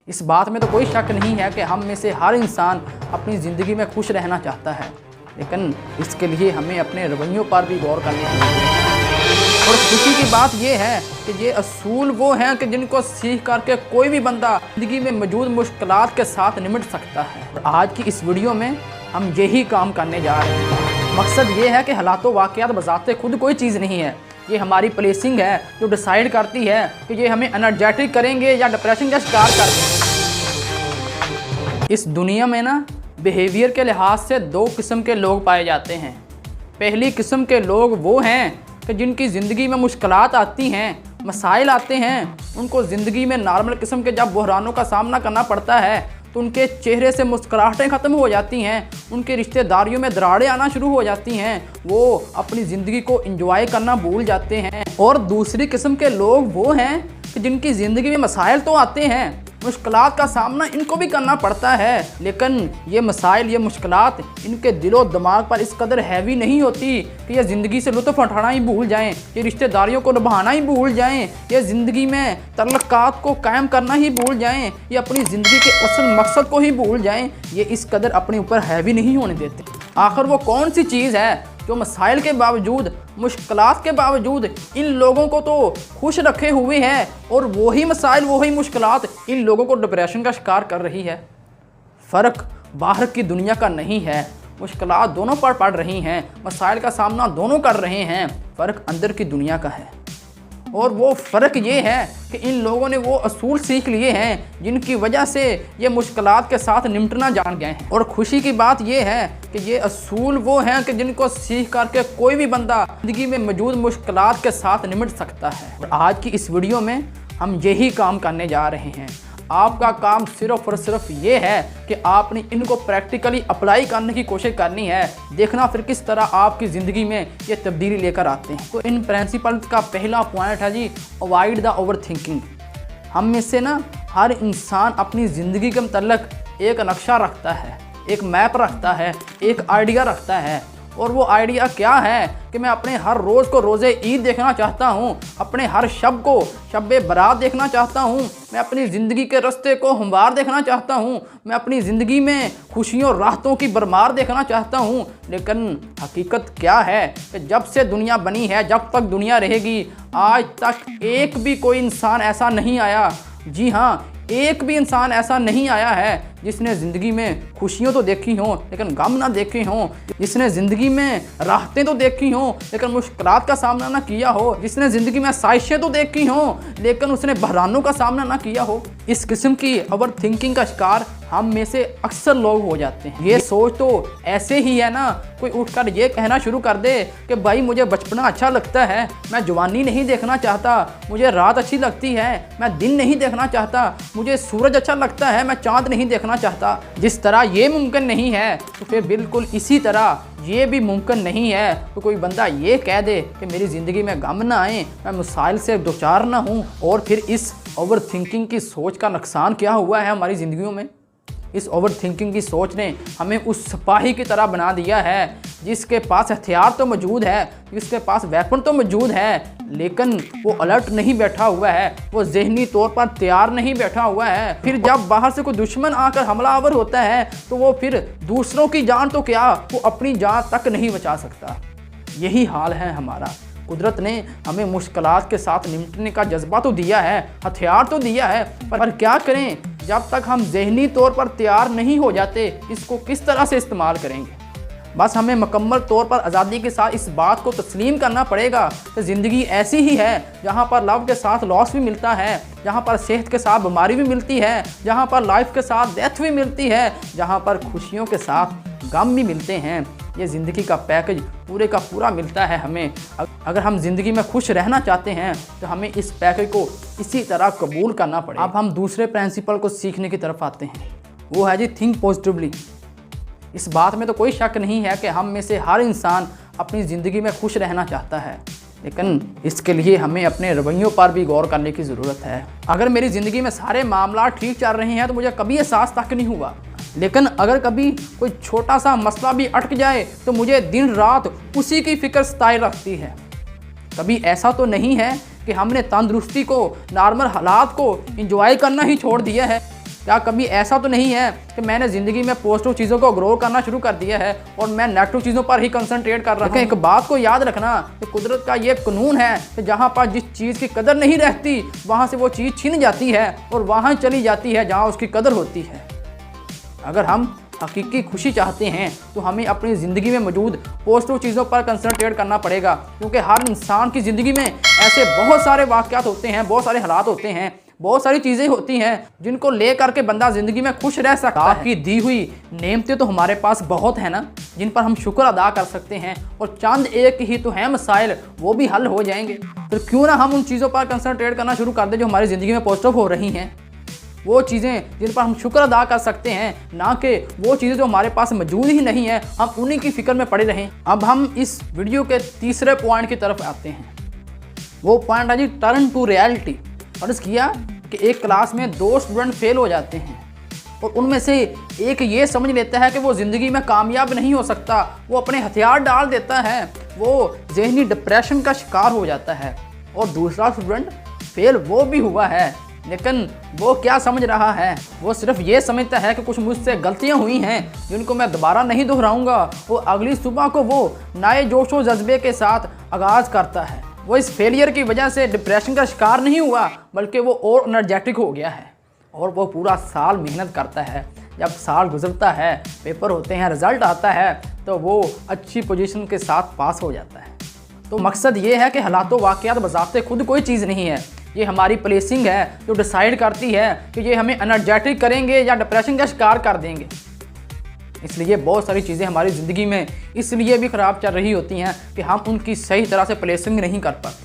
इस बात में तो कोई शक नहीं है कि हम में से हर इंसान अपनी ज़िंदगी में खुश रहना चाहता है, लेकिन इसके लिए हमें अपने रवैयों पर भी गौर करने की ज़रूरत है। और खुशी की बात यह है कि ये असूल वो हैं कि जिनको सीख करके कोई भी बंदा ज़िंदगी में मौजूद मुश्किलात के साथ निपट सकता है। और आज की इस वीडियो में हम यही काम करने जा रहे हैं। मकसद ये है कि हालात वाक़यात बज़ाते खुद कोई चीज़ नहीं है, ये हमारी प्लेसिंग है जो डिसाइड करती है कि ये हमें एनर्जेटिक करेंगे या डिप्रेशन का शिकार कर देंगे। इस दुनिया में ना बिहेवियर के लिहाज से दो किस्म के लोग पाए जाते हैं। पहली किस्म के लोग वो हैं कि जिनकी ज़िंदगी में मुश्किलात आती हैं, मसाइल आते हैं, उनको ज़िंदगी में नॉर्मल किस्म के जब बहरानों का सामना करना पड़ता है तो उनके चेहरे से मुस्कुराहटें ख़त्म हो जाती हैं, उनके रिश्तेदारियों में दरारें आना शुरू हो जाती हैं, वो अपनी ज़िंदगी को एंजॉय करना भूल जाते हैं। और दूसरी किस्म के लोग वो हैं कि जिनकी ज़िंदगी में मसाइल तो आते हैं, मुश्किलात का सामना इनको भी करना पड़ता है, लेकिन ये मसाइल, ये मुश्किलात इनके दिलो दिमाग पर इस कदर हैवी नहीं होती कि ये ज़िंदगी से लुत्फ़ उठाना ही भूल जाएं, ये रिश्तेदारियों को निभाना ही भूल जाएं, ये ज़िंदगी में तल्लुकात को कायम करना ही भूल जाएं, ये अपनी ज़िंदगी के असल मकसद को ही भूल जाएं। ये इस कदर अपने ऊपर हैवी नहीं होने देते। आखिर वो कौन सी चीज़ है जो मसाइल के बावजूद, मुश्किलात के बावजूद इन लोगों को तो खुश रखे हुए है, और वही मसाइल, वही मुश्किलात इन लोगों को डिप्रेशन का शिकार कर रही है। फ़र्क बाहर की दुनिया का नहीं है, मुश्किलात दोनों पर पड़ रही हैं, मसाइल का सामना दोनों कर रहे हैं, फ़र्क अंदर की दुनिया का है। और वो फ़र्क ये है कि इन लोगों ने वो असूल सीख लिए हैं जिनकी वजह से ये मुश्किलात के साथ निपटना जान गए हैं। और खुशी की बात ये है कि ये असूल वो हैं कि जिनको सीख करके कोई भी बंदा ज़िंदगी में मौजूद मुश्किलात के साथ निपट सकता है। और आज की इस वीडियो में हम यही काम करने जा रहे हैं। आपका काम सिर्फ और सिर्फ ये है कि आपने इनको प्रैक्टिकली अप्लाई करने की कोशिश करनी है, देखना फिर किस तरह आपकी ज़िंदगी में ये तब्दीली लेकर आते हैं। तो इन प्रिंसिपल्स का पहला पॉइंट है जी, अवॉइड द ओवर थिंकिंग। हम में से ना हर इंसान अपनी ज़िंदगी के मतलब एक नक्शा रखता है, एक मैप रखता है, एक आइडिया रखता है। और वो आइडिया क्या है कि मैं अपने हर रोज़ को रोज़े ईद देखना चाहता हूँ, अपने हर शब को शब बारात देखना चाहता हूँ, मैं अपनी ज़िंदगी के रास्ते को हमवार देखना चाहता हूँ, मैं अपनी ज़िंदगी में खुशियों राहतों की भरमार देखना चाहता हूँ। लेकिन हकीकत क्या है कि जब से दुनिया बनी है, जब तक दुनिया रहेगी, आज तक एक भी कोई इंसान ऐसा नहीं आया, जी हाँ, एक भी इंसान ऐसा नहीं आया है जिसने ज़िंदगी में खुशियों तो देखी हों लेकिन गम ना देखे हों, जिसने ज़िंदगी में राहतें तो देखी हों लेकिन मुश्किलात का सामना ना किया हो, जिसने ज़िंदगी में आसाइशें तो देखी हों लेकिन उसने बहरानों का सामना ना किया हो। इस किस्म की ओवर थिंकिंग का शिकार हम में से अक्सर लोग हो जाते हैं। ये सोच तो ऐसे ही है ना, कोई उठकर ये कहना शुरू कर दे कि भाई मुझे बचपना अच्छा लगता है, मैं जवानी नहीं देखना चाहता, मुझे रात अच्छी लगती है, मैं दिन नहीं देखना चाहता, मुझे सूरज अच्छा लगता है, मैं चाँद नहीं देखना चाहता। जिस तरह ये मुमकिन नहीं है तो फिर बिल्कुल इसी तरह ये भी मुमकिन नहीं है तो कोई बंदा ये कह दे कि मेरी ज़िंदगी में गम ना आए, मैं मसाइल से दो चार ना हूँ। और फिर इस ओवर थिंकिंग की सोच का नुकसान क्या हुआ है हमारी ज़िंदगियों में। इस ओवर थिंकिंग की सोच ने हमें उस सिपाही की तरह बना दिया है जिसके पास हथियार तो मौजूद है, जिसके पास वेपन तो मौजूद है, लेकिन वो अलर्ट नहीं बैठा हुआ है, वो ज़हनी तौर पर तैयार नहीं बैठा हुआ है। फिर जब बाहर से कोई दुश्मन आकर हमलावर होता है तो वो फिर दूसरों की जान तो क्या, वो अपनी जान तक नहीं बचा सकता। यही हाल है हमारा। कुदरत ने हमें मुश्किलात के साथ निपटने का जज्बा तो दिया है, हथियार तो दिया है, पर क्या करें जब तक हम ज़हनी तौर पर तैयार नहीं हो जाते, इसको किस तरह से इस्तेमाल करेंगे। बस हमें मुकम्मल तौर पर आज़ादी के साथ इस बात को तस्लीम करना पड़ेगा कि ज़िंदगी ऐसी ही है जहाँ पर लव के साथ लॉस भी मिलता है, जहाँ पर सेहत के साथ बीमारी भी मिलती है, जहाँ पर लाइफ के साथ डेथ भी मिलती है, जहाँ पर खुशियों के साथ गम भी मिलते हैं। ये ज़िंदगी का पैकेज पूरे का पूरा मिलता है हमें। अगर हम ज़िंदगी में खुश रहना चाहते हैं तो हमें इस पैकेज को इसी तरह कबूल करना पड़ेगा। अब हम दूसरे प्रिंसिपल को सीखने की तरफ आते हैं, वो है जी थिंक पॉजिटिवली। इस बात में तो कोई शक नहीं है कि हम में से हर इंसान अपनी ज़िंदगी में खुश रहना चाहता है, लेकिन इसके लिए हमें अपने रवैयों पर भी गौर करने की ज़रूरत है। अगर मेरी ज़िंदगी में सारे मामला ठीक चल रहे हैं तो मुझे कभी एहसास तक नहीं हुआ, लेकिन अगर कभी कोई छोटा सा मसला भी अटक जाए तो मुझे दिन रात उसी की फ़िक्र सताए रखती है। कभी ऐसा तो नहीं है कि हमने तंदुरुस्ती को, नॉर्मल हालात को एंजॉय करना ही छोड़ दिया है। क्या कभी ऐसा तो नहीं है कि मैंने ज़िंदगी में पॉजिटिव चीज़ों को ग्रो करना शुरू कर दिया है और मैं नेगेटिव चीज़ों पर ही कंसंट्रेट कर रहा हूँ। एक बात को याद रखना कि कुदरत का ये कानून है कि जहाँ पर जिस चीज़ की कदर नहीं रहती वहाँ से वो चीज़ छिन जाती है और वहाँ चली जाती है जहाँ उसकी कदर होती है। अगर हम हकीकी खुशी चाहते हैं तो हमें अपनी ज़िंदगी में मौजूद पॉजिटिव चीज़ों पर कंसंट्रेट करना पड़ेगा, क्योंकि हर इंसान की ज़िंदगी में ऐसे बहुत सारे वाक़यात होते हैं, बहुत सारे हालात होते हैं, बहुत सारी चीज़ें होती हैं जिनको ले करके बंदा ज़िंदगी में खुश रह सकता है। कि दी हुई नेमतें तो हमारे पास बहुत है ना, जिन पर हम शुक्र अदा कर सकते हैं, और चंद एक ही तो है मसाइल, वो भी हल हो जाएंगे। तो क्यों ना हम उन चीज़ों पर कंसंट्रेट करना शुरू कर दें जो हमारी ज़िंदगी में पॉजिटिव हो रही हैं, वो चीज़ें जिन पर हम शुक्र अदा कर सकते हैं, ना कि वो चीज़ें जो हमारे पास मौजूद ही नहीं है हम उन्हीं की फ़िक्र में पड़े रहें। अब हम इस वीडियो के तीसरे पॉइंट की तरफ आते हैं। वो पॉइंट है जी टर्न टू रियलिटी। फर्ज किया कि एक क्लास में 2 स्टूडेंट फेल हो जाते हैं और उनमें से एक ये समझ लेता है कि वो ज़िंदगी में कामयाब नहीं हो सकता, वो अपने हथियार डाल देता है, वो ज़हनी डिप्रेशन का शिकार हो जाता है। और दूसरा स्टूडेंट फेल वो भी हुआ है, लेकिन वो क्या समझ रहा है, वो सिर्फ ये समझता है कि कुछ मुझसे गलतियां हुई हैं जिनको मैं दोबारा नहीं दोहराऊंगा। वो अगली सुबह को वो नए जोश व जज्बे के साथ आगाज़ करता है। वो इस फेलियर की वजह से डिप्रेशन का शिकार नहीं हुआ, बल्कि वो और एनर्जेटिक हो गया है और वो पूरा साल मेहनत करता है। जब साल गुजरता है, पेपर होते हैं, रिज़ल्ट आता है, तो वो अच्छी पोजीशन के साथ पास हो जाता है। तो मकसद ये है कि हालात व वाक़यात बज़ाते खुद कोई चीज़ नहीं है, ये हमारी प्लेसिंग है जो डिसाइड करती है कि ये हमें एनर्जेटिक करेंगे या डिप्रेशन का शिकार कर देंगे। इसलिए बहुत सारी चीज़ें हमारी ज़िंदगी में इसलिए भी ख़राब चल रही होती हैं कि हम उनकी सही तरह से प्लेसिंग नहीं कर पाते।